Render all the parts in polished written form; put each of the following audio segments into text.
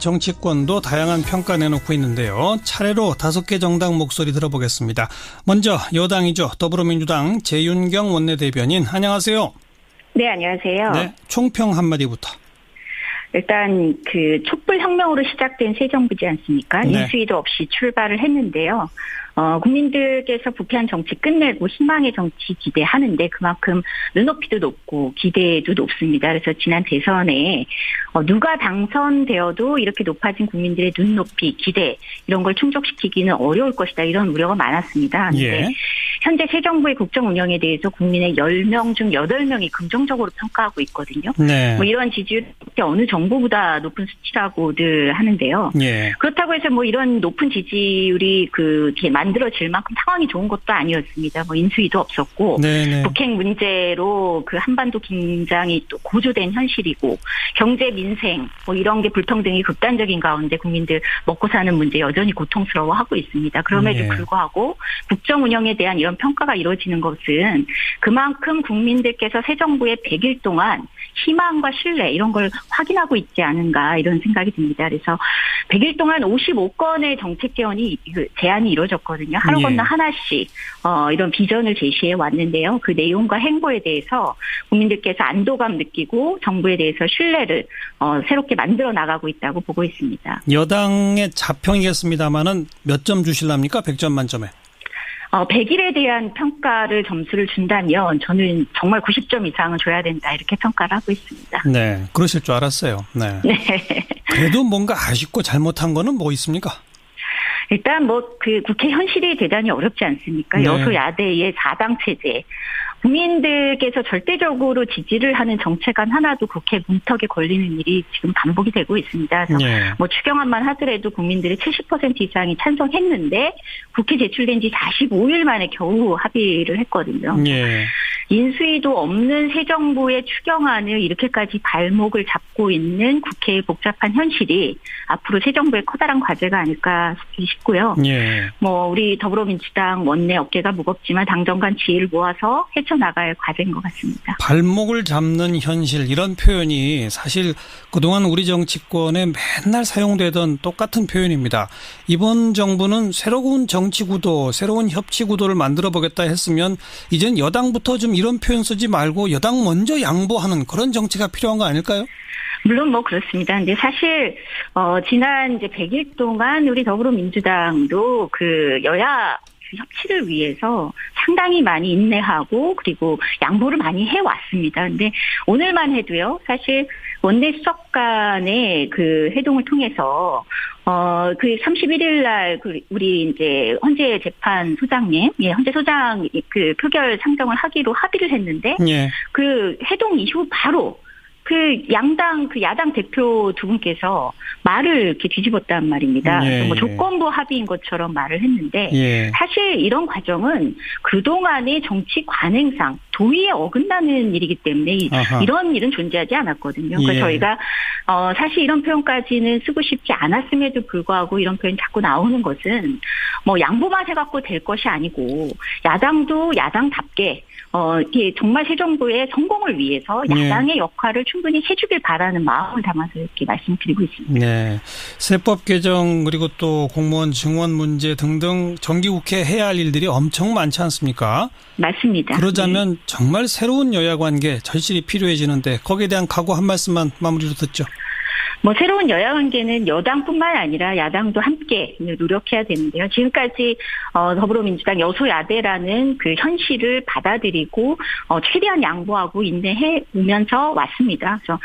정치권도 다양한 평가 내놓고 있는데요. 차례로 5개 정당 목소리 들어보겠습니다. 먼저 여당이죠. 더불어민주당 재윤경 원내대변인, 안녕하세요. 네, 안녕하세요. 네, 총평 한마디부터. 일단 촛불혁명으로 시작된 새 정부지 않습니까? 네. 인수위도 없이 출발을 했는데요. 국민들께서 부패한 정치 끝내고 희망의 정치 기대하는데 그만큼 눈높이도 높고 기대도 높습니다. 그래서 지난 대선에 누가 당선되어도 이렇게 높아진 국민들의 눈높이, 기대 이런 걸 충족시키기는 어려울 것이다. 이런 우려가 많았습니다. 그런데 예. 현재 새 정부의 국정 운영에 대해서 국민의 10명 중 8명이 긍정적으로 평가하고 있거든요. 네. 이런 지지율이 어느 정부보다 높은 수치라고들 하는데요. 예. 그렇다고 해서 이런 높은 지지율이 이렇게 만들어질 만큼 상황이 좋은 것도 아니었습니다. 인수위도 없었고, 네네. 북핵 문제로 한반도 긴장이 또 고조된 현실이고, 경제 민생 이런 게 불평등이 극단적인 가운데 국민들 먹고 사는 문제 여전히 고통스러워하고 있습니다. 그럼에도 예. 불구하고 국정 운영에 대한 이런 평가가 이루어지는 것은 그만큼 국민들께서 새 정부의 100일 동안 희망과 신뢰 이런 걸 확인하고 있지 않은가 이런 생각이 듭니다. 그래서 100일 동안 55건의 정책 제안이 이루어졌거든요. 하루 예. 건너 하나씩 이런 비전을 제시해 왔는데요. 그 내용과 행보에 대해서 국민들께서 안도감 느끼고 정부에 대해서 신뢰를 새롭게 만들어 나가고 있다고 보고 있습니다. 여당의 자평이겠습니다마는 몇 점 주실랍니까? 100점 만점에. 100일에 대한 평가를 점수를 준다면 저는 정말 90점 이상은 줘야 된다 이렇게 평가를 하고 있습니다. 네, 그러실 줄 알았어요. 네. 네. 그래도 뭔가 아쉽고 잘못한 거는 뭐 있습니까? 일단 국회 현실이 대단히 어렵지 않습니까? 네. 여소야대의 4당 체제. 국민들께서 절대적으로 지지를 하는 정책안 하나도 국회 문턱에 걸리는 일이 지금 반복이 되고 있습니다. 그래서 네. 추경안만 하더라도 국민들의 70% 이상이 찬성했는데 국회 제출된 지 45일 만에 겨우 합의를 했거든요. 예. 인수위도 없는 새 정부의 추경안을 이렇게까지 발목을 잡고 있는 국회의 복잡한 현실이 앞으로 새 정부의 커다란 과제가 아닐까 싶고요. 예. 우리 더불어민주당 원내 어깨가 무겁지만 당정간 지혜를 모아서 헤쳐나갈 과제인 것 같습니다. 발목을 잡는 현실, 이런 표현이 사실 그동안 우리 정치권에 맨날 사용되던 똑같은 표현입니다. 이번 정부는 새로운 정치 구도, 새로운 협치 구도를 만들어 보겠다 했으면 이젠 여당부터 좀 이런 표현 쓰지 말고 여당 먼저 양보하는 그런 정치가 필요한 거 아닐까요? 물론 그렇습니다. 근데 사실 지난 100일 동안 우리 더불어민주당도 여야 협치를 위해서 상당히 많이 인내하고 그리고 양보를 많이 해왔습니다. 근데 오늘만 해도요. 사실 원내수석 간의 회동을 통해서 31일 날 우리 헌재 재판 소장님, 헌재 소장 표결 상정을 하기로 합의를 했는데 예. 회동 이후 바로 야당 대표 두 분께서 말을 이렇게 뒤집었단 말입니다. 예, 조건부 합의인 것처럼 말을 했는데 예. 사실 이런 과정은 그동안의 정치 관행상 도의에 어긋나는 일이기 때문에 아하. 이런 일은 존재하지 않았거든요. 그러니까 예. 저희가 사실 이런 표현까지는 쓰고 싶지 않았음에도 불구하고 이런 표현이 자꾸 나오는 것은 양보만 해갖고 될 것이 아니고 야당도 야당답게 이게 정말 새 정부의 성공을 위해서 야당의 역할을 충분히 해주길 바라는 마음을 담아서 이렇게 말씀드리고 있습니다. 네, 세법 개정 그리고 또 공무원 증원 문제 등등 정기국회 해야 할 일들이 엄청 많지 않습니까? 맞습니다. 그러자면 네. 정말 새로운 여야 관계 절실히 필요해지는데 거기에 대한 각오 한 말씀만 마무리로 듣죠. 새로운 여야 관계는 여당뿐만 아니라 야당도 함께 노력해야 되는데요. 지금까지 더불어민주당 여소야대라는 현실을 받아들이고 최대한 양보하고 인내해 오면서 왔습니다. 그래서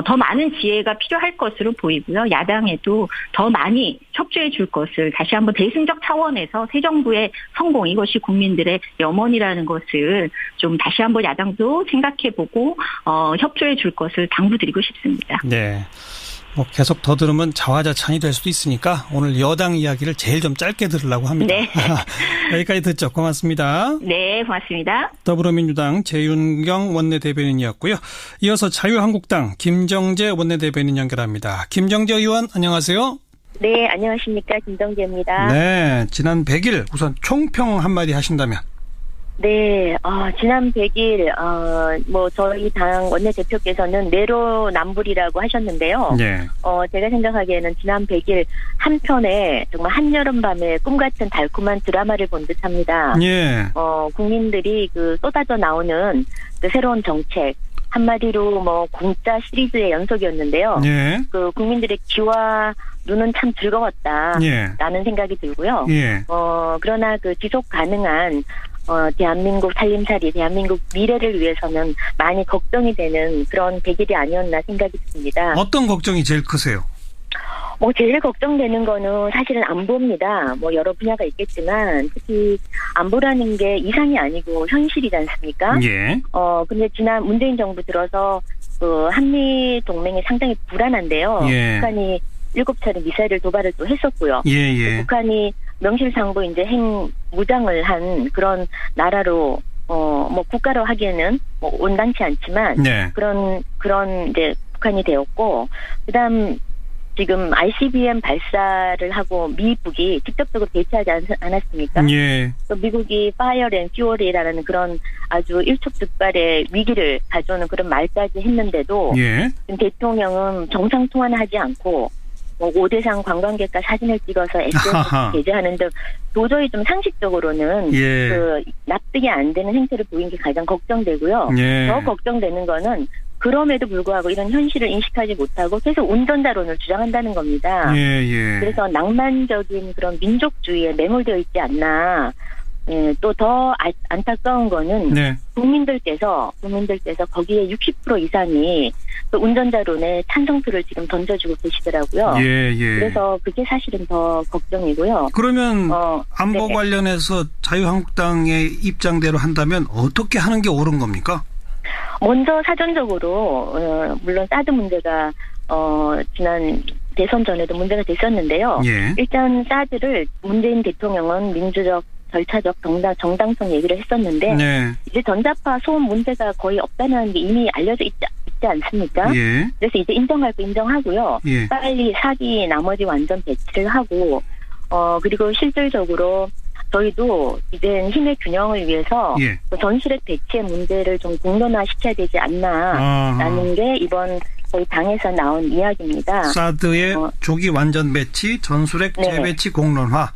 더 많은 지혜가 필요할 것으로 보이고요. 야당에도 더 많이 협조해 줄 것을 다시 한번 대승적 차원에서 새 정부의 성공, 이것이 국민들의 염원이라는 것을 좀 다시 한번 야당도 생각해보고 협조해 줄 것을 당부드리고 싶습니다. 네. 계속 더 들으면 자화자찬이 될 수도 있으니까 오늘 여당 이야기를 제일 좀 짧게 들으려고 합니다. 네. 여기까지 듣죠. 고맙습니다. 네, 고맙습니다. 더불어민주당 재윤경 원내대변인이었고요. 이어서 자유한국당 김정재 원내대변인 연결합니다. 김정재 의원, 안녕하세요. 네, 안녕하십니까. 김정재입니다. 네, 지난 100일 우선 총평 한마디 하신다면. 네, 지난 100일, 저희 당 원내대표께서는 내로남불이라고 하셨는데요. 예. 제가 생각하기에는 지난 100일 한편에 정말 한여름밤에 꿈같은 달콤한 드라마를 본 듯 합니다. 예. 국민들이 쏟아져 나오는 새로운 정책, 한마디로 공짜 시리즈의 연속이었는데요. 예. 국민들의 귀와 눈은 참 즐거웠다. 예. 라는 생각이 들고요. 예. 그러나 지속 가능한 대한민국 살림살이, 대한민국 미래를 위해서는 많이 걱정이 되는 그런 100일이 아니었나 생각이 듭니다. 어떤 걱정이 제일 크세요? 제일 걱정되는 거는 사실은 안보입니다. 여러 분야가 있겠지만 특히 안보라는 게 이상이 아니고 현실이지 않습니까? 예. 근데 지난 문재인 정부 들어서 한미 동맹이 상당히 불안한데요. 예. 북한이 7차례 미사일 도발을 또 했었고요. 예. 북한이 명실상부 이제 핵무장을 한 그런 나라로 국가로 하기에는 온당치 않지만 네. 그런 이제 북한이 되었고, 그다음 지금 ICBM 발사를 하고 미북이 직접적으로 대처하지 않았습니까? 예. 또 미국이 Fire and Fury라는 그런 아주 일촉즉발의 위기를 가져오는 그런 말까지 했는데도 예. 지금 대통령은 정상 통화는 하지 않고 5대상 관광객과 사진을 찍어서 SNS에 게재하는 등 도저히 좀 상식적으로는 예. 납득이 안 되는 행태를 보인 게 가장 걱정되고요. 예. 더 걱정되는 거는 그럼에도 불구하고 이런 현실을 인식하지 못하고 계속 운전자론을 주장한다는 겁니다. 예. 그래서 낭만적인 그런 민족주의에 매몰되어 있지 않나. 또 더 안타까운 거는 네. 국민들께서 거기에 60% 이상이 그 운전자론에 찬성표를 지금 던져주고 계시더라고요. 예. 그래서 그게 사실은 더 걱정이고요. 그러면 안보 네네. 관련해서 자유한국당의 입장대로 한다면 어떻게 하는 게 옳은 겁니까? 먼저 사전적으로 물론 사드 문제가 지난 대선 전에도 문제가 됐었는데요. 예. 일단 사드를 문재인 대통령은 민주적 절차적 정당성 얘기를 했었는데 네. 이제 전자파 소음 문제가 거의 없다는 게 이미 알려져 있지 않습니까? 예. 그래서 이제 인정할 거 인정하고요. 예. 빨리 사기 나머지 완전 배치를 하고 그리고 실질적으로 저희도 이제 힘의 균형을 위해서 예. 전술핵 배치의 문제를 좀 공론화시켜야 되지 않나라는 게 이번 저희 당에서 나온 이야기입니다. 사드의 조기 완전 배치, 전술핵 네네. 재배치 공론화.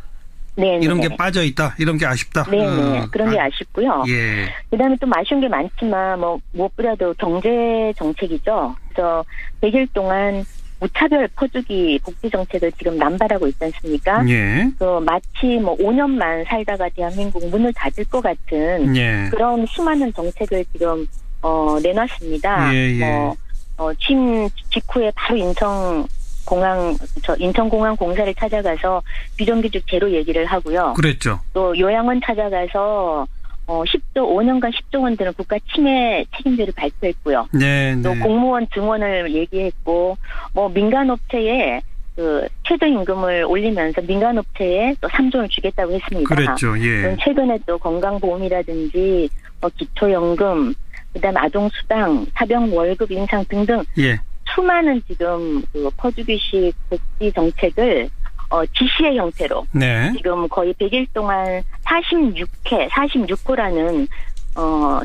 네, 이런 게 빠져 있다. 이런 게 아쉽다. 네, 그런 게 아쉽고요. 예. 그다음에 좀 아쉬운 게 많지만 무엇보다도 경제 정책이죠. 그래서 100일 동안 무차별 퍼주기 복지 정책을 지금 남발하고 있지 않습니까? 예. 마치 5년만 살다가 대한민국 문을 닫을 것 같은 예. 그런 수많은 정책을 지금 내놨습니다. 예. 취임 직후에 바로 인천공항 공사를 찾아가서 비정규직 제로 얘기를 하고요. 그랬죠. 또 요양원 찾아가서 5년간 10조 원 드는 국가 침해 책임제를 발표했고요. 네. 또 공무원 증원을 얘기했고 민간업체에 최저임금을 올리면서 민간업체에 또 3조 원을 주겠다고 했습니다. 그랬죠. 예. 최근에 또 건강보험이라든지 기초연금, 그다음에 아동수당, 사병 월급 인상 등등 예. 수많은 지금 퍼주기식 복지 정책을 지시의 형태로 네. 지금 거의 100일 동안 46호라는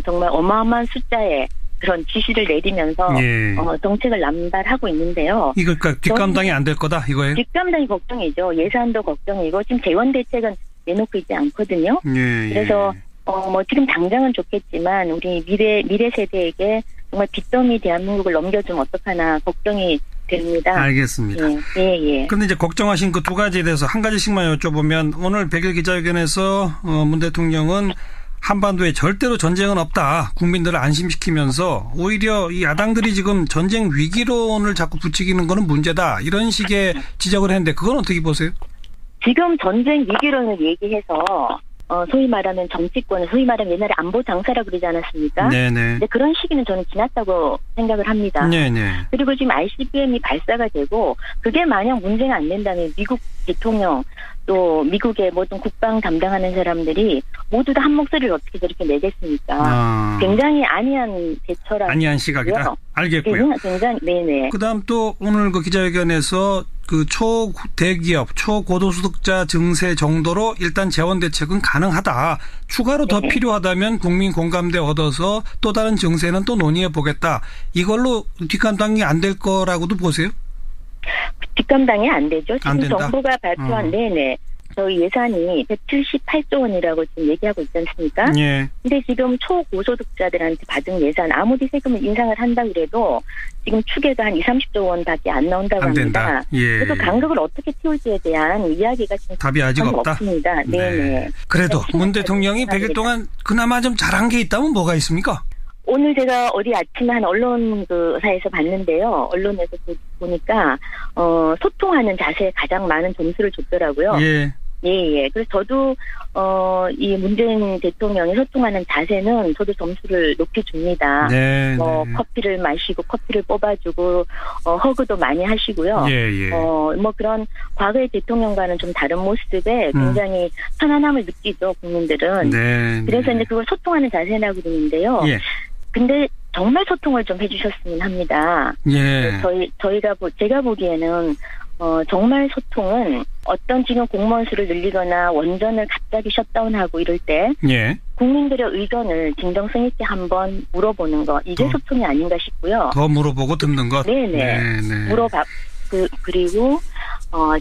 정말 어마어마한 숫자의 그런 지시를 내리면서 예. 정책을 남발하고 있는데요. 이거 뒷감당이 안 될 거다 이거예요? 뒷감당이 걱정이죠. 예산도 걱정이고 지금 재원 대책은 내놓고 있지 않거든요. 예. 그래서 지금 당장은 좋겠지만 우리 미래 세대에게 정말 빚더미 대한민국을 넘겨주면 어떡하나 걱정이 됩니다. 알겠습니다. 예. 그런데 이제 걱정하신 그 두 가지에 대해서 한 가지씩만 여쭤보면 오늘 100일 기자회견에서 문 대통령은 한반도에 절대로 전쟁은 없다. 국민들을 안심시키면서 오히려 이 야당들이 지금 전쟁 위기론을 자꾸 부추기는 거는 문제다. 이런 식의 지적을 했는데 그건 어떻게 보세요? 지금 전쟁 위기론을 얘기해서 소위 말하면 정치권을 소위 말하면 옛날에 안보 장사라고 그러지 않았습니까? 네네. 근데 그런 시기는 저는 지났다고 생각을 합니다. 네네. 그리고 지금 ICBM이 발사가 되고 그게 만약 문제가 안 된다면 미국 대통령 또 미국의 모든 국방 담당하는 사람들이 모두 다 한 목소리를 어떻게 저렇게 내겠습니까? 굉장히 안이한 대처라고요. 안이한 시각이다. 알겠고요. 굉장히 네네. 그다음 또 오늘 그 기자회견에서 그 초대기업, 초고도소득자 증세 정도로 일단 재원 대책은 가능하다. 추가로 더 필요하다면 국민 공감대 얻어서 또 다른 증세는 또 논의해 보겠다. 이걸로 뒷감당이 안 될 거라고도 보세요? 뒷감당이 안 되죠. 안 지금 된다? 정부가 발표한 네네. 저희 예산이 178조 원이라고 지금 얘기하고 있지 않습니까? 예. 근데 지금 초고소득자들한테 받은 예산 아무리 세금을 인상을 한다 그래도 지금 추계가 한 30조 원밖에 안 나온다고 안 합니다. 된다. 예. 그래서 간극을 어떻게 채울지에 대한 이야기가 지금 답이 아직 전혀 없다. 없습니다. 네네. 그래도 문 대통령이 100일 동안 그나마 좀 잘한 게 있다면 뭐가 있습니까? 오늘 제가 어디 아침에 한 언론사에서 봤는데요. 언론에서 보니까 소통하는 자세에 가장 많은 점수를 줬더라고요. 예. 예. 그래서 저도 이 문재인 대통령이 소통하는 자세는 저도 점수를 높이 줍니다. 네. 커피를 마시고 커피를 뽑아주고 허그도 많이 하시고요. 예. 뭐 그런 과거의 대통령과는 좀 다른 모습에 굉장히 편안함을 느끼죠, 국민들은. 네. 그래서 이제 그걸 소통하는 자세라고 그러는데요. 예. 근데 정말 소통을 좀 해주셨으면 합니다. 예. 제가 보기에는 정말 소통은 어떤 지금 공무원 수를 늘리거나 원전을 갑자기 셧다운하고 이럴 때 예. 국민들의 의견을 진정성 있게 한번 물어보는 거 이게 소통이 아닌가 싶고요. 더 물어보고 듣는 것. 네네. 그리고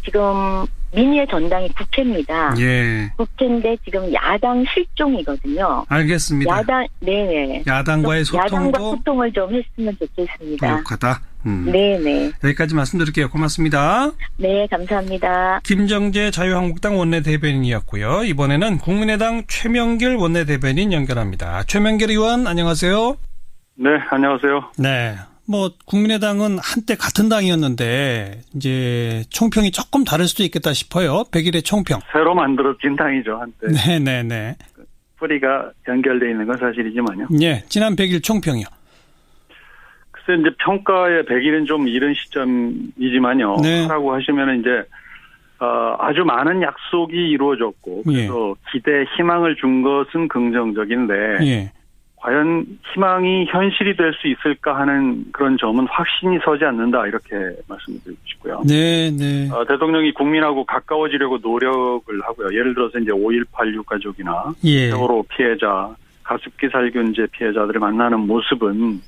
지금 민의의 전당이 국회입니다. 예. 국회인데 지금 야당 실종이거든요. 알겠습니다. 네네. 야당과의 소통도 야당과 소통을 좀 했으면 좋겠습니다. 부족하다. 네네. 여기까지 말씀드릴게요. 고맙습니다. 네, 감사합니다. 김정재 자유한국당 원내대변인이었고요. 이번에는 국민의당 최명길 원내대변인 연결합니다. 최명길 의원 안녕하세요. 네, 안녕하세요. 네. 국민의당은 한때 같은 당이었는데 이제 총평이 조금 다를 수도 있겠다 싶어요. 100일의 총평. 새로 만들어진 당이죠, 한때. 네네네. 뿌리가 연결되어 있는 건 사실이지만요. 예, 지난 100일 총평이요. 글쎄, 이제 평가의 100일은 좀 이른 시점이지만요. 네. 하라고 하시면 이제, 아주 많은 약속이 이루어졌고, 그래서 기대, 희망을 준 것은 긍정적인데, 예. 과연 희망이 현실이 될 수 있을까 하는 그런 점은 확신이 서지 않는다, 이렇게 말씀드리고 싶고요. 네. 대통령이 국민하고 가까워지려고 노력을 하고요. 예를 들어서 이제 5.18 유가족이나 세월호 피해자, 가습기 살균제 피해자들을 만나는 모습은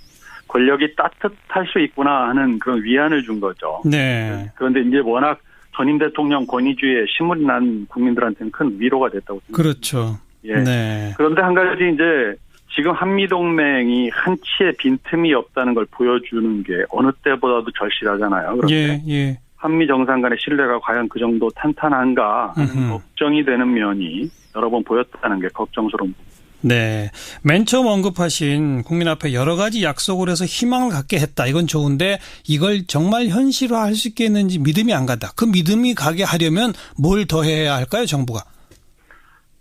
권력이 따뜻할 수 있구나 하는 그런 위안을 준 거죠. 네. 그런데 이제 워낙 전임 대통령 권위주의에 신물이 난 국민들한테는 큰 위로가 됐다고 생각합니다. 그렇죠. 예. 네. 그런데 한 가지 이제 지금 한미동맹이 한치의 빈틈이 없다는 걸 보여주는 게 어느 때보다도 절실하잖아요. 그런데 예. 한미 정상 간의 신뢰가 과연 그 정도 탄탄한가 하는 걱정이 되는 면이 여러 번 보였다는 게 걱정스러운 부분. 네. 맨 처음 언급하신 국민 앞에 여러 가지 약속을 해서 희망을 갖게 했다. 이건 좋은데 이걸 정말 현실화할 수 있겠는지 믿음이 안 간다. 그 믿음이 가게 하려면 뭘 더 해야 할까요, 정부가?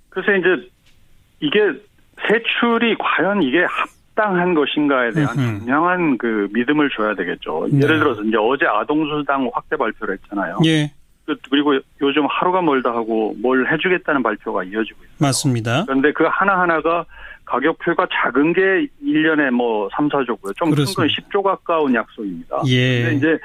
그래서 이제 이게 세출이 과연 이게 합당한 것인가에 대한 분명한 그 믿음을 줘야 되겠죠. 네. 예를 들어서 이제 어제 아동수당 확대 발표를 했잖아요. 예. 그리고 요즘 하루가 멀다 하고 뭘 해주겠다는 발표가 이어지고 있어요. 맞습니다. 그런데 그 하나하나가 가격표가 작은 게 1년에 뭐 3, 4조고요. 좀 큰 건 10조 가까운 약속입니다. 예. 그런데 이제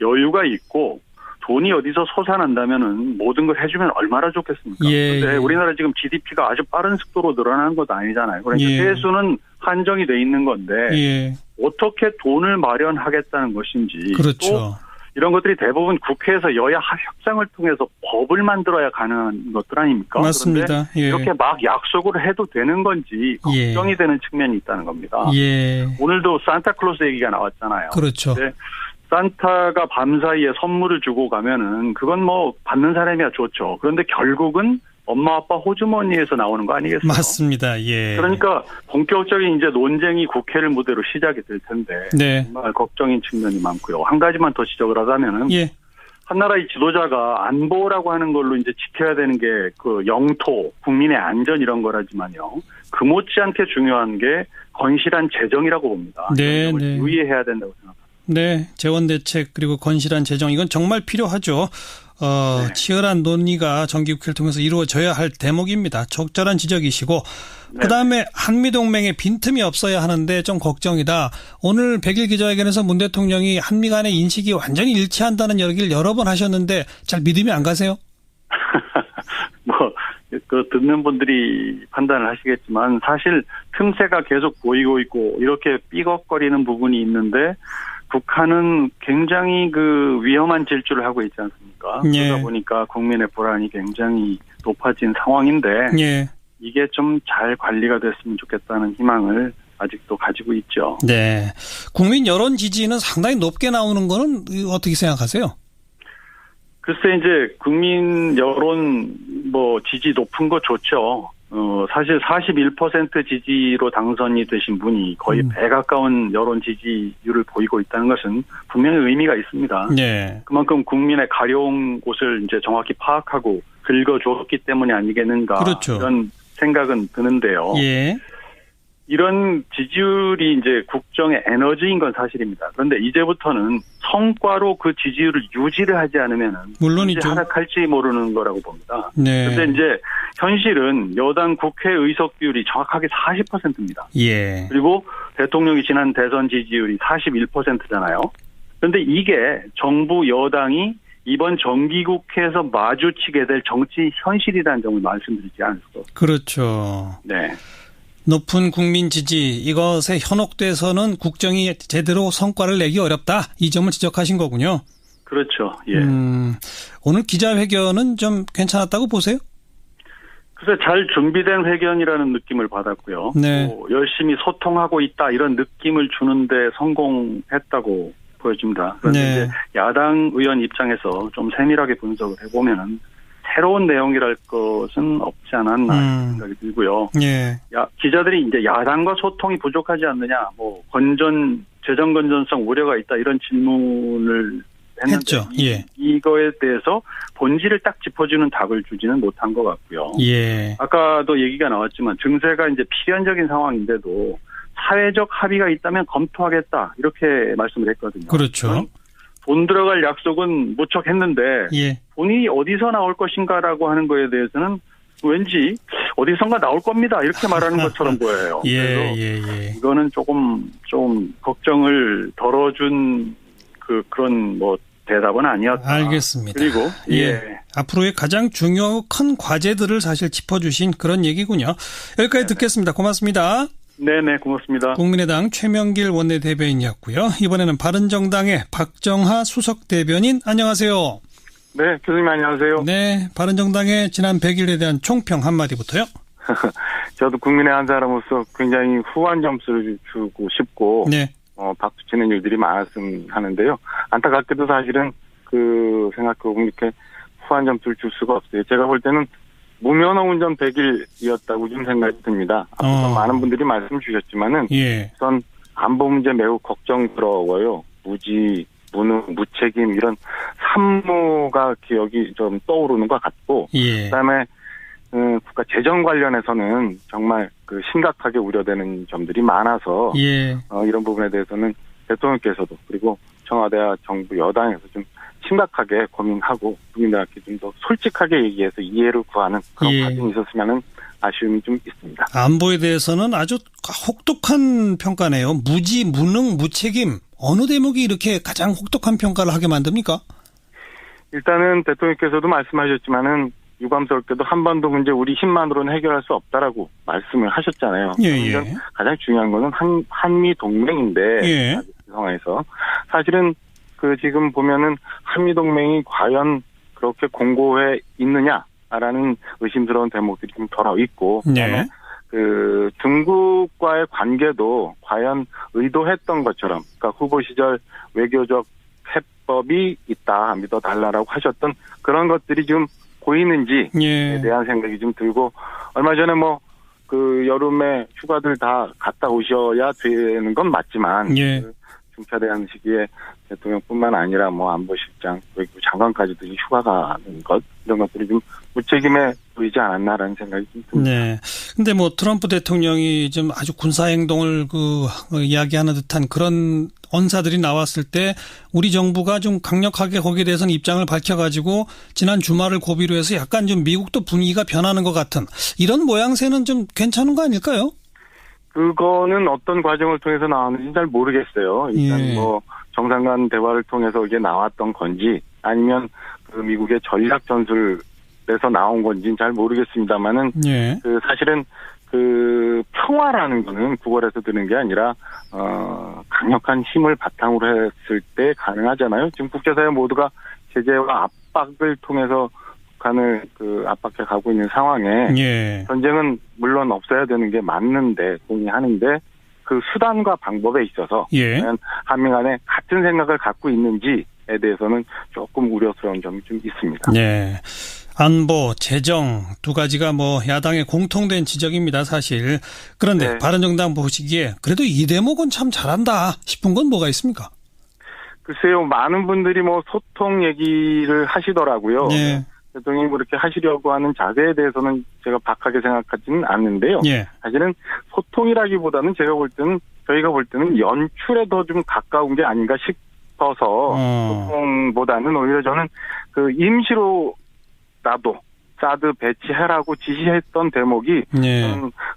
여유가 있고 돈이 어디서 솟아난다면은 모든 걸 해주면 얼마나 좋겠습니까? 예. 그런데 우리나라 지금 GDP가 아주 빠른 속도로 늘어나는 것도 아니잖아요. 그러니까 예. 세수는 한정이 돼 있는 건데 예. 어떻게 돈을 마련하겠다는 것인지 그렇죠. 또 이런 것들이 대부분 국회에서 여야 협상을 통해서 법을 만들어야 가능한 것들 아닙니까? 맞습니다. 그런데 예. 이렇게 막 약속을 해도 되는 건지 걱정이 되는 측면이 있다는 겁니다. 예. 오늘도 산타클로스 얘기가 나왔잖아요. 그렇죠. 산타가 밤사이에 선물을 주고 가면은 그건 뭐 받는 사람이야 좋죠. 그런데 결국은 엄마 아빠 호주머니에서 나오는 거 아니겠어요? 맞습니다. 예. 그러니까 본격적인 이제 논쟁이 국회를 무대로 시작이 될 텐데 네. 정말 걱정인 측면이 많고요. 한 가지만 더 지적을 하자면은 예. 한나라의 지도자가 안보라고 하는 걸로 이제 지켜야 되는 게 그 영토, 국민의 안전 이런 거라지만요. 그 못지않게 중요한 게 건실한 재정이라고 봅니다. 네. 유의해야 된다고 생각합니다. 네. 재원 대책 그리고 건실한 재정 이건 정말 필요하죠. 치열한 논의가 정기국회를 통해서 이루어져야 할 대목입니다. 적절한 지적이시고 네. 그다음에 한미동맹에 빈틈이 없어야 하는데 좀 걱정이다. 오늘 100일 기자회견에서 문 대통령이 한미 간의 인식이 완전히 일치한다는 얘기를 여러 번 하셨는데 잘 믿음이 안 가세요? 듣는 분들이 판단을 하시겠지만 사실 틈새가 계속 보이고 있고 이렇게 삐걱거리는 부분이 있는데 북한은 굉장히 위험한 질주를 하고 있지 않습니까? 예. 그러다 보니까 국민의 불안이 굉장히 높아진 상황인데 예. 이게 좀 잘 관리가 됐으면 좋겠다는 희망을 아직도 가지고 있죠. 네. 국민 여론 지지는 상당히 높게 나오는 거는 어떻게 생각하세요? 글쎄 이제 국민 여론 지지 높은 거 좋죠. 사실 41% 지지로 당선이 되신 분이 거의 100 가까운 여론 지지율을 보이고 있다는 것은 분명히 의미가 있습니다. 네. 그만큼 국민의 가려운 곳을 이제 정확히 파악하고 긁어주었기 때문이 아니겠는가. 그렇죠. 이런 생각은 드는데요. 예. 이런 지지율이 이제 국정의 에너지인 건 사실입니다. 그런데 이제부터는 성과로 그 지지율을 유지를 하지 않으면 물론이죠. 하락할지 모르는 거라고 봅니다. 네. 그런데 이제 현실은 여당 국회 의석 비율이 정확하게 40%입니다. 예. 그리고 대통령이 지난 대선 지지율이 41%잖아요. 그런데 이게 정부 여당이 이번 정기국회에서 마주치게 될 정치 현실이라는 점을 말씀드리지 않을 수 없습니다. 그렇죠. 네. 높은 국민 지지 이것에 현혹돼서는 국정이 제대로 성과를 내기 어렵다. 이 점을 지적하신 거군요. 그렇죠. 예. 오늘 기자회견은 좀 괜찮았다고 보세요? 그래서 잘 준비된 회견이라는 느낌을 받았고요. 네. 열심히 소통하고 있다 이런 느낌을 주는데 성공했다고 보여집니다. 그런데 네. 이제 야당 의원 입장에서 좀 세밀하게 분석을 해보면은 새로운 내용이랄 것은 없지 않았나 생각이 들고요. 예. 기자들이 이제 야당과 소통이 부족하지 않느냐, 재정 건전성 우려가 있다 이런 질문을 했는데 했죠. 예. 이거에 대해서 본질을 딱 짚어주는 답을 주지는 못한 것 같고요. 예. 아까도 얘기가 나왔지만 증세가 이제 필연적인 상황인데도 사회적 합의가 있다면 검토하겠다 이렇게 말씀을 했거든요. 그렇죠. 돈 들어갈 약속은 무척 했는데 예. 돈이 어디서 나올 것인가라고 하는 거에 대해서는 왠지 어디선가 나올 겁니다 이렇게 말하는 것처럼 보여요. 그래서 이거는 좀 걱정을 덜어준 그런 대답은 아니었다. 알겠습니다. 그리고 앞으로의 가장 중요하고 큰 과제들을 사실 짚어주신 그런 얘기군요. 여기까지 듣겠습니다. 고맙습니다. 네네, 고맙습니다. 국민의당 최명길 원내대변인이었고요. 이번에는 바른정당의 박정하 수석대변인 안녕하세요. 네, 교수님 안녕하세요. 네, 바른정당의 지난 100일에 대한 총평 한마디부터요. 저도 국민의 한 사람으로서 굉장히 후한 점수를 주고 싶고 네. 박수치는 일들이 많았으면 하는데요. 안타깝게도 사실은 생각해보면 이렇게 후한 점수를 줄 수가 없어요. 제가 볼 때는 무면허 운전 100일이었다고 좀 생각이 듭니다. 앞서 많은 분들이 말씀 주셨지만은 우선 안보 문제 매우 걱정스러워요. 무지, 무능, 무책임 이런 산무가 기억이 좀 떠오르는 것 같고 그다음에 국가 재정 관련해서는 정말 심각하게 우려되는 점들이 많아서 이런 부분에 대해서는 대통령께서도 그리고 청와대와 정부 여당에서 좀 심각하게 고민하고 국민들한테 좀 더 솔직하게 얘기해서 이해를 구하는 그런 과정이 있었으면 아쉬움이 좀 있습니다. 안보에 대해서는 아주 혹독한 평가네요. 무지, 무능, 무책임. 어느 대목이 이렇게 가장 혹독한 평가를 하게 만듭니까? 일단은 대통령께서도 말씀하셨지만은 유감스럽게도 한반도 문제 우리 힘만으로는 해결할 수 없다라고 말씀을 하셨잖아요. 가장 중요한 거는 한미 동맹인데 이 상황에서 사실은 지금 보면은 한미 동맹이 과연 그렇게 공고해 있느냐라는 의심스러운 대목들이 좀 덜어 있고 그다음에 중국과의 관계도 과연 의도했던 것처럼 그러니까 후보 시절 외교적 해법이 있다 믿어달라고 하셨던 그런 것들이 좀 보이는지에 대한 생각이 좀 들고 얼마 전에 여름에 휴가들 다 갔다 오셔야 되는 건 맞지만 중차대한 시기에 대통령뿐만 아니라 안보실장, 외교부 장관까지도 휴가 가는 것 이런 것들이 좀 무책임해 보이지 않았나라는 생각이 좀 듭니다. 네. 근데 트럼프 대통령이 좀 아주 군사 행동을 이야기하는 듯한 그런 언사들이 나왔을 때 우리 정부가 좀 강력하게 거기에 대해서는 입장을 밝혀가지고 지난 주말을 고비로 해서 약간 좀 미국도 분위기가 변하는 것 같은 이런 모양새는 좀 괜찮은 거 아닐까요? 그거는 어떤 과정을 통해서 나왔는지 잘 모르겠어요. 일단 뭐 정상 간 대화를 통해서 이게 나왔던 건지 아니면 그 미국의 전략 전술에서 나온 건지는 잘 모르겠습니다만은 그 사실은 그 평화라는 거는 구걸에서 드는 게 아니라 강력한 힘을 바탕으로 했을 때 가능하잖아요. 지금 국제사회 모두가 제재와 압박을 통해서 북한을 그 압박해 가고 있는 상황에 전쟁은 물론 없어야 되는 게 맞는데 동의하는데 그 수단과 방법에 있어서 과연 한미 간에 같은 생각을 갖고 있는지에 대해서는 조금 우려스러운 점이 좀 있습니다. 네. 안보, 재정 두 가지가 뭐 야당의 공통된 지적입니다, 사실. 그런데 바른정당 보시기에 그래도 이 대목은 참 잘한다 싶은 건 뭐가 있습니까? 글쎄요, 많은 분들이 뭐 소통 얘기를 하시더라고요. 대통령이 그렇게 하시려고 하는 자세에 대해서는 제가 박하게 생각하지는 않는데요. 사실은 소통이라기보다는 저희가 볼 때는 연출에 더 좀 가까운 게 아닌가 싶어서 소통보다는 오히려 저는 그 임시로 나도 사드 배치해라고 지시했던 대목이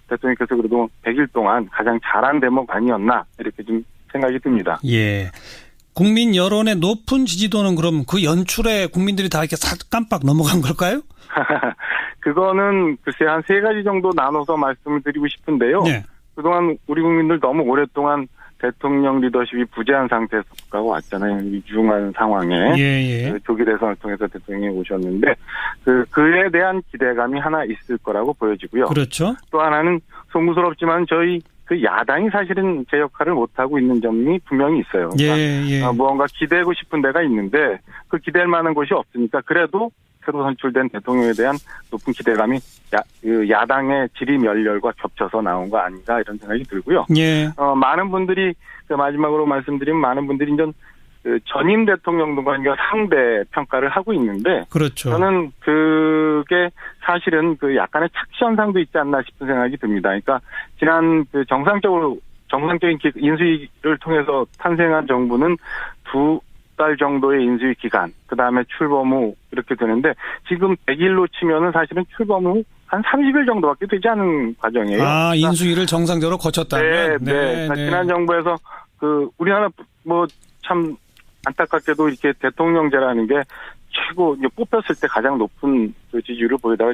대통령께서 그래도 100일 동안 가장 잘한 대목 아니었나 이렇게 좀 생각이 듭니다. 국민 여론의 높은 지지도는 그럼 그 연출에 국민들이 다 이렇게 깜빡 넘어간 걸까요? 그거는 글쎄 한 세 가지 정도 나눠서 말씀을 드리고 싶은데요. 그동안 우리 국민들 너무 오랫동안 대통령 리더십이 부재한 상태에서 가고 왔잖아요. 위중한 상황에 조기 대선을 통해서 대통령이 오셨는데 그에 대한 기대감이 하나 있을 거라고 보여지고요. 그렇죠. 또 하나는 송구스럽지만 저희 그 야당이 사실은 제 역할을 못하고 있는 점이 분명히 있어요. 그러니까 무언가 기대고 싶은 데가 있는데 그 기댈 만한 곳이 없으니까 그래도 새로 선출된 대통령에 대한 높은 기대감이 야당의 질의멸렬과 겹쳐서 나온 거 아닌가 이런 생각이 들고요. 많은 분들이 마지막으로 말씀드리면 많은 분들이 이제 전임 대통령과 상대 평가를 하고 있는데 저는 그게 사실은 그 약간의 착시 현상도 있지 않나 싶은 생각이 듭니다. 그러니까 지난 그 정상적인 인수위를 통해서 탄생한 정부는 2달 정도의 인수위 기간, 그 다음에 출범 후 이렇게 되는데 지금 100일로 치면은 사실은 출범 후 한 30일 정도밖에 되지 않은 과정이에요. 그러니까 인수위를 정상적으로 거쳤다면? 지난 정부에서 우리나라 참 안타깝게도 이렇게 대통령제라는 게 최고 뽑혔을 때 가장 높은 지지율을 보이다가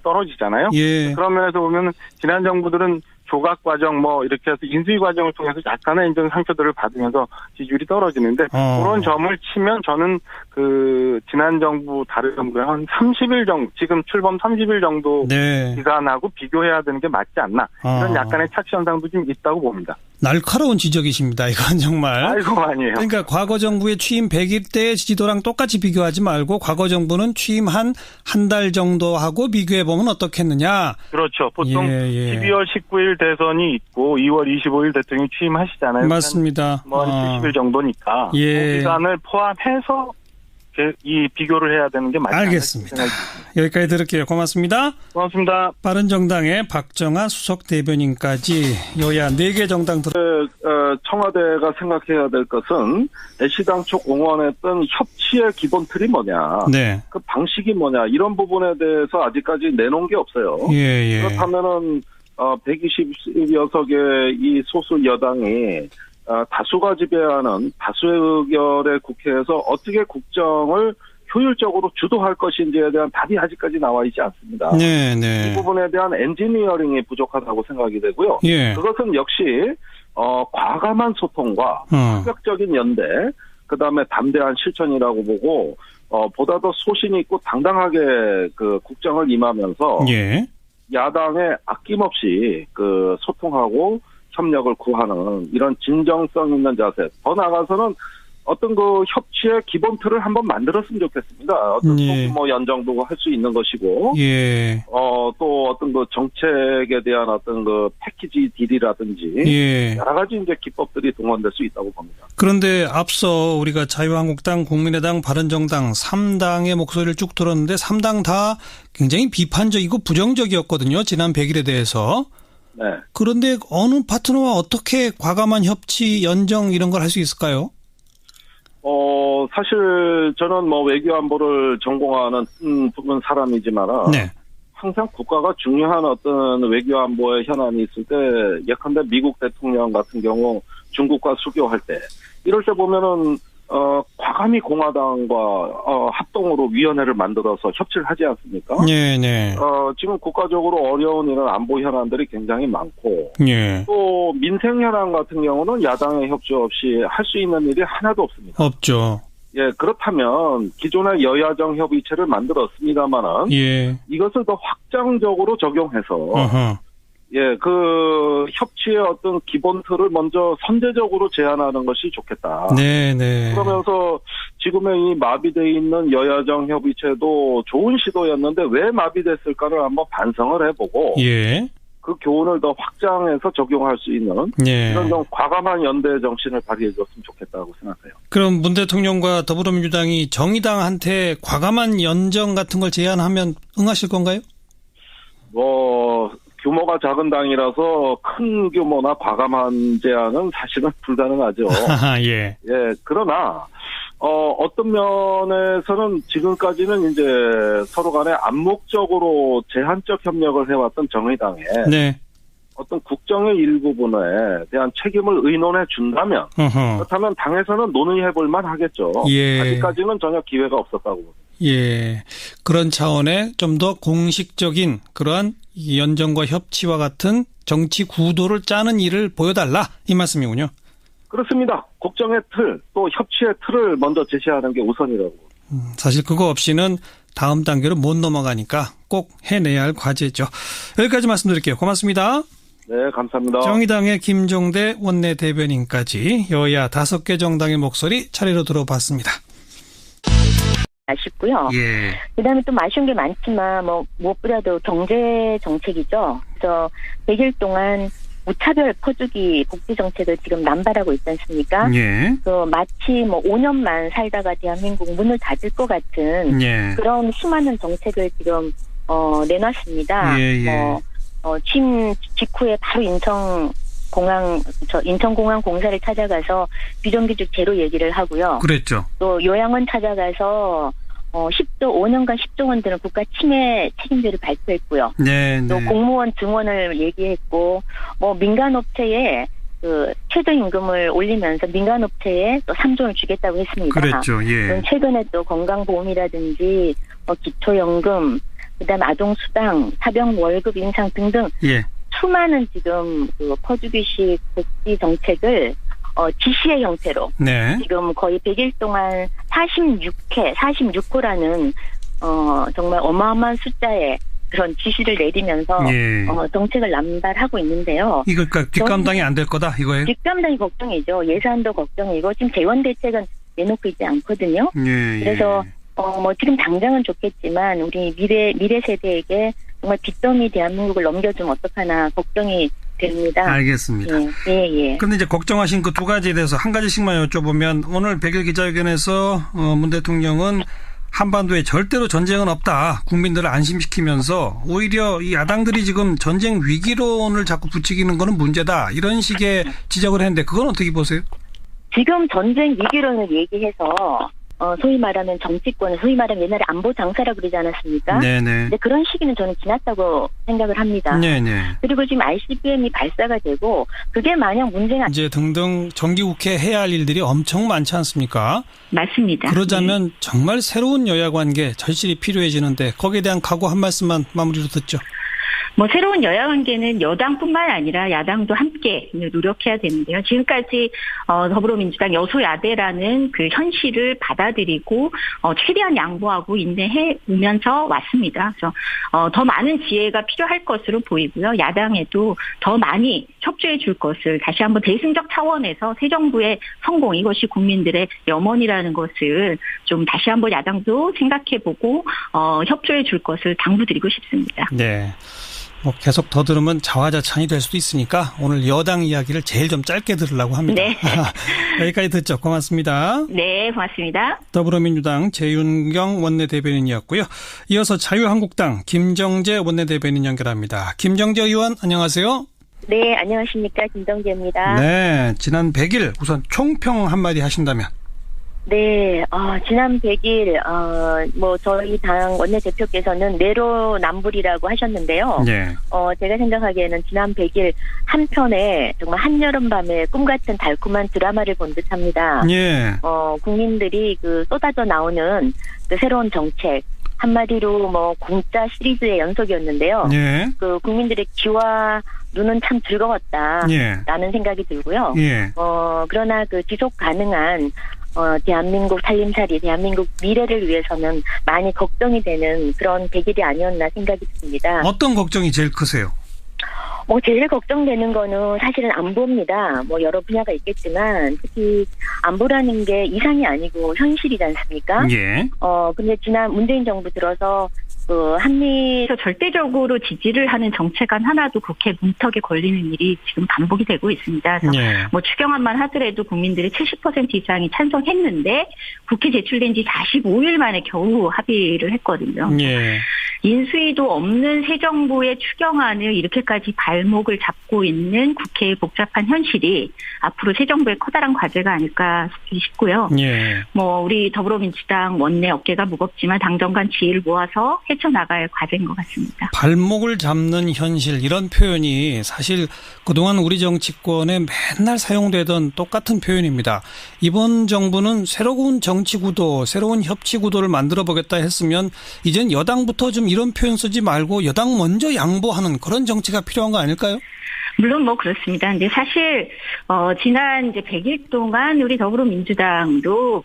떨어지잖아요. 그런 면에서 보면 지난 정부들은 조각 과정 이렇게 해서 인수위 과정을 통해서 약간의 이제 상처들을 받으면서 지지율이 떨어지는데 그런 점을 치면 저는 그 지난 정부 다른 정부에 한 30일 정도 지금 출범 30일 정도 기간하고 비교해야 되는 게 맞지 않나 이런 약간의 착시 현상도 좀 있다고 봅니다. 날카로운 지적이십니다. 이건 정말. 아이고 아니에요. 그러니까 과거 정부의 취임 100일 때의 지지도랑 똑같이 비교하지 말고 과거 정부는 취임 한 달 정도 하고 비교해 보면 어떻겠느냐. 그렇죠. 보통 12월 19일 대선이 있고 2월 25일 대통령이 취임하시잖아요. 맞습니다. 한 70일 정도니까 그 기간을 포함해서 이 비교를 해야 되는 게 맞지 않을까. 알겠습니다. 여기까지 들을게요. 고맙습니다. 고맙습니다. 바른정당의 박정아 수석 대변인까지 여야 4개 정당 청와대가 생각해야 될 것은 애시당초 공언했던 협치의 기본 틀이 뭐냐. 그 방식이 뭐냐. 이런 부분에 대해서 아직까지 내놓은 게 없어요. 그렇다면은 120여석의 이 소수 여당이 다수가 지배하는 다수의 의결의 국회에서 어떻게 국정을 효율적으로 주도할 것인지에 대한 답이 아직까지 나와 있지 않습니다. 이 부분에 대한 엔지니어링이 부족하다고 생각이 되고요. 그것은 역시 과감한 소통과 파격적인 연대, 그다음에 담대한 실천이라고 보고 보다 더 소신 있고 당당하게 그 국정을 임하면서 야당에 아낌없이 그 소통하고 협력을 구하는 이런 진정성 있는 자세. 더 나아가서는 어떤 그 협치의 기본 틀을 한번 만들었으면 좋겠습니다. 어떤 소규모 연정도 할 수 있는 것이고, 또 어떤 그 정책에 대한 어떤 그 패키지 딜이라든지 여러 가지 이제 기법들이 동원될 수 있다고 봅니다. 그런데 앞서 우리가 자유한국당, 국민의당, 바른정당 3당의 목소리를 쭉 들었는데 3당 다 굉장히 비판적이고 부정적이었거든요. 지난 100일에 대해서. 네. 그런데 어느 파트너와 어떻게 과감한 협치, 연정 이런 걸 할 수 있을까요? 사실 저는 뭐 외교안보를 전공하는 사람이지만 네. 항상 국가가 중요한 어떤 외교안보의 현안이 있을 때 예컨대 미국 대통령 같은 경우 중국과 수교할 때 이럴 때 보면은 과감히 공화당과 합동으로 위원회를 만들어서 협치를 하지 않습니까? 네. 지금 국가적으로 어려운 이런 안보 현안들이 굉장히 많고 예. 또 민생 현안 같은 경우는 야당의 협조 없이 할 수 있는 일이 하나도 없습니다. 없죠. 예, 그렇다면 기존의 여야정 협의체를 만들었습니다만은 예. 이것을 더 확장적으로 적용해서 어허. 예, 그 협치의 어떤 기본 틀을 먼저 선제적으로 제안하는 것이 좋겠다. 네. 그러면서 지금의 이 마비되어 있는 여야정 협의체도 좋은 시도였는데 왜 마비됐을까를 한번 반성을 해보고 예. 그 교훈을 더 확장해서 적용할 수 있는 예. 이런 좀 과감한 연대 정신을 발휘해줬으면 좋겠다고 생각해요. 그럼 문 대통령과 더불어민주당이 정의당한테 과감한 연정 같은 걸 제안하면 응하실 건가요? 규모가 작은 당이라서 큰 규모나 과감한 제안은 사실은 불가능하죠. 예. 예, 그러나, 어떤 면에서는 지금까지는 이제 서로 간에 암묵적으로 제한적 협력을 해왔던 정의당에 네. 어떤 국정의 일부분에 대한 책임을 의논해 준다면, 그렇다면 당에서는 논의해 볼만 하겠죠. 예. 아직까지는 전혀 기회가 없었다고 봅니다. 예. 그런 차원의 좀 더 공식적인 그러한 연정과 협치와 같은 정치 구도를 짜는 일을 보여달라 이 말씀이군요. 그렇습니다. 국정의 틀, 또 협치의 틀을 먼저 제시하는 게 우선이라고. 사실 그거 없이는 다음 단계로 못 넘어가니까 꼭 해내야 할 과제죠. 여기까지 말씀드릴게요. 고맙습니다. 네, 감사합니다. 정의당의 김종대 원내대변인까지 여야 5개 정당의 목소리 차례로 들어봤습니다. 아쉽고요. 예. 그다음에 또 아쉬운 게 많지만 무엇보다도 경제 정책이죠. 그래서 100일 동안 무차별 퍼주기 복지 정책을 지금 남발하고 있지 않습니까? 예. 마치 5년만 살다가 대한민국 문을 닫을 것 같은 예. 그런 수많은 정책을 지금 내놨습니다. 예. 취임 직후에 바로 인천공항 공사를 찾아가서 비정규직 제로 얘기를 하고요. 그랬죠. 또 요양원 찾아가서 5년간 10조 원 드는 국가 침해 책임제를 발표했고요. 네. 또 공무원 증원을 얘기했고 민간업체에 최저임금을 올리면서 민간업체에 또 3조 원을 주겠다고 했습니다. 그랬죠. 예. 최근에 또 건강보험이라든지 기초연금, 그다음에 아동수당, 사병 월급 인상 등등 예. 수많은 지금 퍼주기식 복지 정책을 지시의 형태로 네. 지금 거의 100일 동안 46호라는 정말 어마어마한 숫자의 그런 지시를 내리면서 예. 정책을 남발하고 있는데요. 이거 그러니까 뒷감당이 안 될 거다 이거예요? 뒷감당이 걱정이죠. 예산도 걱정이고 지금 재원 대책은 내놓고 있지 않거든요. 예. 그래서 지금 당장은 좋겠지만 우리 미래 세대에게 정말 빚더미 대한민국을 넘겨주면 어떡하나 걱정이 됩니다. 알겠습니다. 예. 그런데 이제 걱정하신 그 두 가지에 대해서 한 가지씩만 여쭤보면 오늘 100일 기자회견에서 문 대통령은 한반도에 절대로 전쟁은 없다. 국민들을 안심시키면서 오히려 이 야당들이 지금 전쟁 위기론을 자꾸 부추기는 거는 문제다. 이런 식의 지적을 했는데 그건 어떻게 보세요? 지금 전쟁 위기론을 얘기해서 소위 말하면 정치권, 소위 말하면 옛날에 안보 장사라고 그러지 않았습니까? 네네. 근데 그런 시기는 저는 지났다고 생각을 합니다. 네네. 그리고 지금 ICBM이 발사가 되고 그게 만약 문제가 이제 등등 정기국회 해야 할 일들이 엄청 많지 않습니까? 맞습니다. 그러자면 정말 새로운 여야 관계 절실히 필요해지는데 거기에 대한 각오 한 말씀만 마무리로 듣죠. 새로운 여야 관계는 여당뿐만 아니라 야당도 함께 노력해야 되는데요. 지금까지 더불어민주당 여소야대라는 그 현실을 받아들이고 최대한 양보하고 인내해 오면서 왔습니다. 그래서 더 많은 지혜가 필요할 것으로 보이고요. 야당에도 더 많이 협조해 줄 것을 다시 한번 대승적 차원에서 새 정부의 성공, 이것이 국민들의 염원이라는 것을 좀 다시 한번 야당도 생각해보고 협조해 줄 것을 당부드리고 싶습니다. 네. 계속 더 들으면 자화자찬이 될 수도 있으니까 오늘 여당 이야기를 제일 좀 짧게 들으려고 합니다. 네. 여기까지 듣죠. 고맙습니다. 네, 고맙습니다. 더불어민주당 재윤경 원내대변인이었고요. 이어서 자유한국당 김정재 원내대변인 연결합니다. 김정재 의원 안녕하세요. 네, 안녕하십니까. 김정재입니다. 네, 지난 100일 우선 총평 한마디 하신다면. 네, 지난 100일, 저희 당 원내대표께서는 내로남불이라고 하셨는데요. 네. 제가 생각하기에는 지난 100일 한편에 정말 한여름밤에 꿈같은 달콤한 드라마를 본 듯 합니다. 예. 국민들이 쏟아져 나오는 새로운 정책, 한마디로 공짜 시리즈의 연속이었는데요. 예. 국민들의 귀와 눈은 참 즐거웠다. 예. 라는 생각이 들고요. 예. 그러나 지속 가능한 대한민국 살림살이, 대한민국 미래를 위해서는 많이 걱정이 되는 그런 100일이 아니었나 생각이 듭니다. 어떤 걱정이 제일 크세요? 제일 걱정되는 거는 사실은 안보입니다. 여러 분야가 있겠지만 특히 안보라는 게 이상이 아니고 현실이지 않습니까? 예. 근데 지난 문재인 정부 들어서 한미에서 절대적으로 지지를 하는 정책안 하나도 국회 문턱에 걸리는 일이 지금 반복이 되고 있습니다. 그래서 예. 추경안만 하더라도 국민들이 70% 이상이 찬성했는데 국회 제출된 지 45일 만에 겨우 합의를 했거든요. 예. 인수위도 없는 새 정부의 추경안을 이렇게까지 발목을 잡고 있는 국회의 복잡한 현실이 앞으로 새 정부의 커다란 과제가 아닐까 싶고요. 예. 우리 더불어민주당 원내 어깨가 무겁지만 당정 간 지혜를 모아서 헤쳐나갈 과제인 것 같습니다. 발목을 잡는 현실, 이런 표현이 사실 그동안 우리 정치권에 맨날 사용되던 똑같은 표현입니다. 이번 정부는 새로운 정치 구도, 새로운 협치 구도를 만들어 보겠다 했으면 이젠 여당부터 좀 이런 표현 쓰지 말고 여당 먼저 양보하는 그런 정치가 필요한 거 아닐까요? 물론 그렇습니다. 근데 사실 지난 100일 동안 우리 더불어민주당도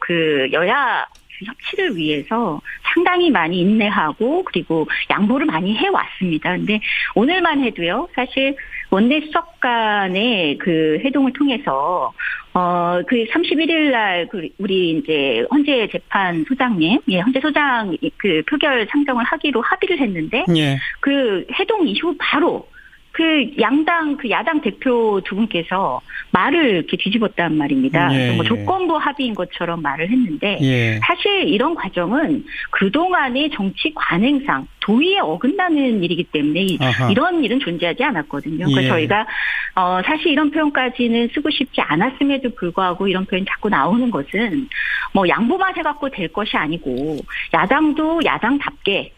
여야 협치를 위해서 상당히 많이 인내하고 그리고 양보를 많이 해왔습니다. 근데 오늘만 해도요, 사실 원내수석 간의 회동을 통해서 31일 날 우리 이제 헌재 재판 소장님, 헌재 소장 표결 상정을 하기로 합의를 했는데, 예. 회동 이후 바로 야당 대표 두 분께서 말을 이렇게 뒤집었단 말입니다. 예, 예. 조건부 합의인 것처럼 말을 했는데, 예. 사실 이런 과정은 그동안의 정치 관행상 도의에 어긋나는 일이기 때문에 이런 일은 존재하지 않았거든요. 그래서 예. 저희가 사실 이런 표현까지는 쓰고 싶지 않았음에도 불구하고 이런 표현이 자꾸 나오는 것은 양보만 해갖고 될 것이 아니고 야당도 야당답게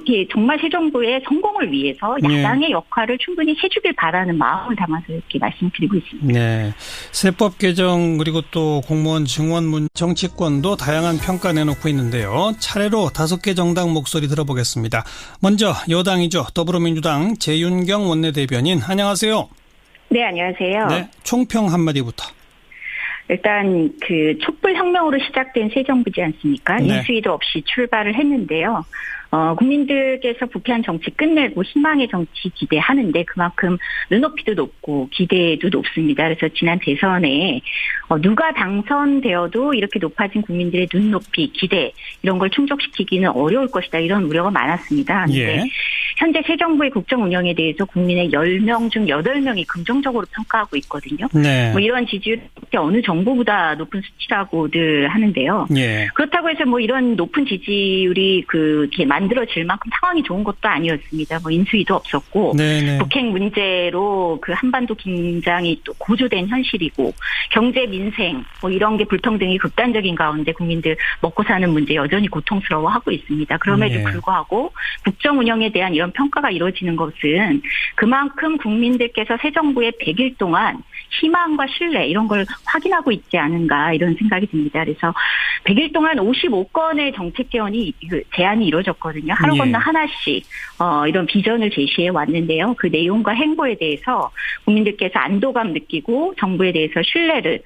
이게 정말 새 정부의 성공을 위해서 야당의 역할을 충분히 해주길 바라는 마음을 담아서 이렇게 말씀드리고 있습니다. 네, 세법 개정 그리고 또 공무원 증원문 정치권도 다양한 평가 내놓고 있는데요. 차례로 5개 정당 목소리 들어보겠습니다. 먼저 여당이죠. 더불어민주당 재윤경 원내대변인, 안녕하세요. 네, 안녕하세요. 네, 총평 한마디부터. 일단 촛불혁명으로 시작된 새 정부지 않습니까? 네. 인수위도 없이 출발을 했는데요. 국민들께서 부패한 정치 끝내고 희망의 정치 기대하는데 그만큼 눈높이도 높고 기대도 높습니다. 그래서 지난 대선에 누가 당선되어도 이렇게 높아진 국민들의 눈높이, 기대 이런 걸 충족시키기는 어려울 것이다. 이런 우려가 많았습니다. 그런데 예. 현재 새 정부의 국정 운영에 대해서 국민의 10명 중 8명이 긍정적으로 평가하고 있거든요. 네. 이런 지지율이 어느 정부보다 높은 수치라고들 하는데요. 예. 그렇다고 해서 이런 높은 지지율이 이렇게 만들어질 만큼 상황이 좋은 것도 아니었습니다. 인수위도 없었고, 네네. 북핵 문제로 한반도 긴장이 또 고조된 현실이고, 경제 민생 이런 게 불평등이 극단적인 가운데 국민들 먹고 사는 문제 여전히 고통스러워하고 있습니다. 그럼에도 예. 불구하고 국정 운영에 대한 이런 평가가 이루어지는 것은 그만큼 국민들께서 새 정부의 100일 동안 희망과 신뢰 이런 걸 확인하고 있지 않은가 이런 생각이 듭니다. 그래서 100일 동안 55건의 정책 제안이 이루어졌거든요. 하루 건너 하나씩 이런 비전을 제시해 왔는데요. 그 내용과 행보에 대해서 국민들께서 안도감 느끼고 정부에 대해서 신뢰를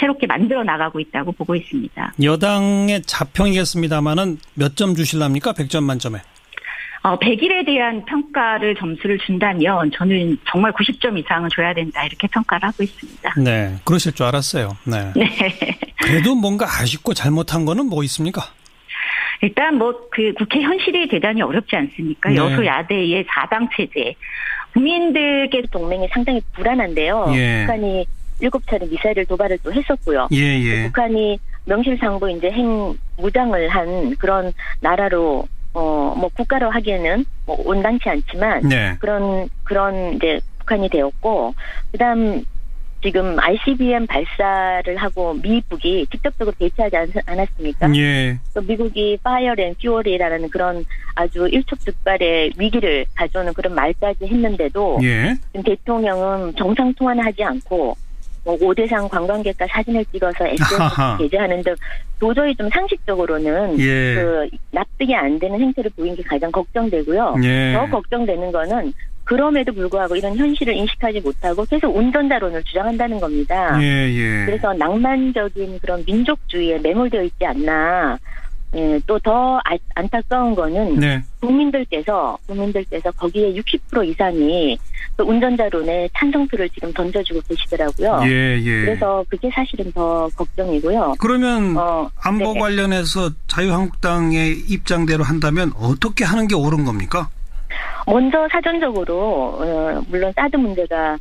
새롭게 만들어 나가고 있다고 보고 있습니다. 여당의 자평이겠습니다마는 몇 점 주실랍니까? 100점 만점에. 100일에 대한 평가를 점수를 준다면 저는 정말 90점 이상은 줘야 된다 이렇게 평가를 하고 있습니다. 네, 그러실 줄 알았어요. 네. 네. 그래도 뭔가 아쉽고 잘못한 거는 뭐 있습니까? 일단 국회 현실이 대단히 어렵지 않습니까? 네. 여소야대의 4당 체제. 국민들께 동맹이 상당히 불안한데요. 예. 북한이 7차례 미사일 도발을 또 했었고요. 예. 북한이 명실상부 이제 핵무장을 한 그런 나라로 국가로 하기에는 온당치 않지만 네. 그런 이제 북한이 되었고, 그다음 지금 ICBM 발사를 하고 미북이 직접적으로 대처하지 않았습니까? 예. 또 미국이 Fire and Fury라는 그런 아주 일촉즉발의 위기를 가져오는 그런 말까지 했는데도 예. 지금 대통령은 정상 통화는 하지 않고 뭐 5대상 관광객과 사진을 찍어서 SNS에 게재하는 등 도저히 좀 상식적으로는 예. 그 납득이 안 되는 행태를 보인 게 가장 걱정되고요. 예. 더 걱정되는 거는 그럼에도 불구하고 이런 현실을 인식하지 못하고 계속 운전자론을 주장한다는 겁니다. 예. 그래서 낭만적인 그런 민족주의에 매몰되어 있지 않나. 예, 또 더 안타까운 거는 네. 국민들께서 거기에 60% 이상이 그 운전자론에 찬성표를 지금 던져주고 계시더라고요. 예. 그래서 그게 사실은 더 걱정이고요. 그러면 안보 네. 관련해서 자유한국당의 입장대로 한다면 어떻게 하는 게 옳은 겁니까? 먼저 사전적으로 물론 사드 문제가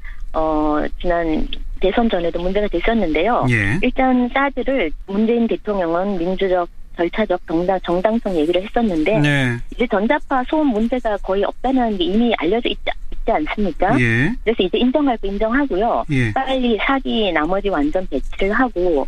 지난 대선 전에도 문제가 됐었는데요. 예. 일단 사드를 문재인 대통령은 민주적 절차적 정당성 얘기를 했었는데 네. 이제 전자파 소음 문제가 거의 없다는 게 이미 알려져 있지 않습니까? 예. 그래서 이제 인정할 거 인정하고요. 예. 빨리 사기 나머지 완전 배치를 하고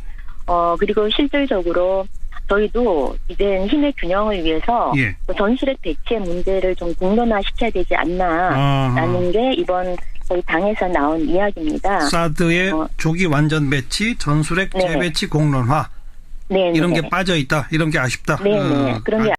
그리고 실질적으로 저희도 이제 힘의 균형을 위해서 예. 전술핵 배치의 문제를 좀 공론화시켜야 되지 않나라는 게 이번 저희 당에서 나온 이야기입니다. 사드의 조기 완전 배치, 전술핵 네. 재배치 공론화. 네, 이런 게 빠져 있다. 이런 게 아쉽다. 네, 그런 게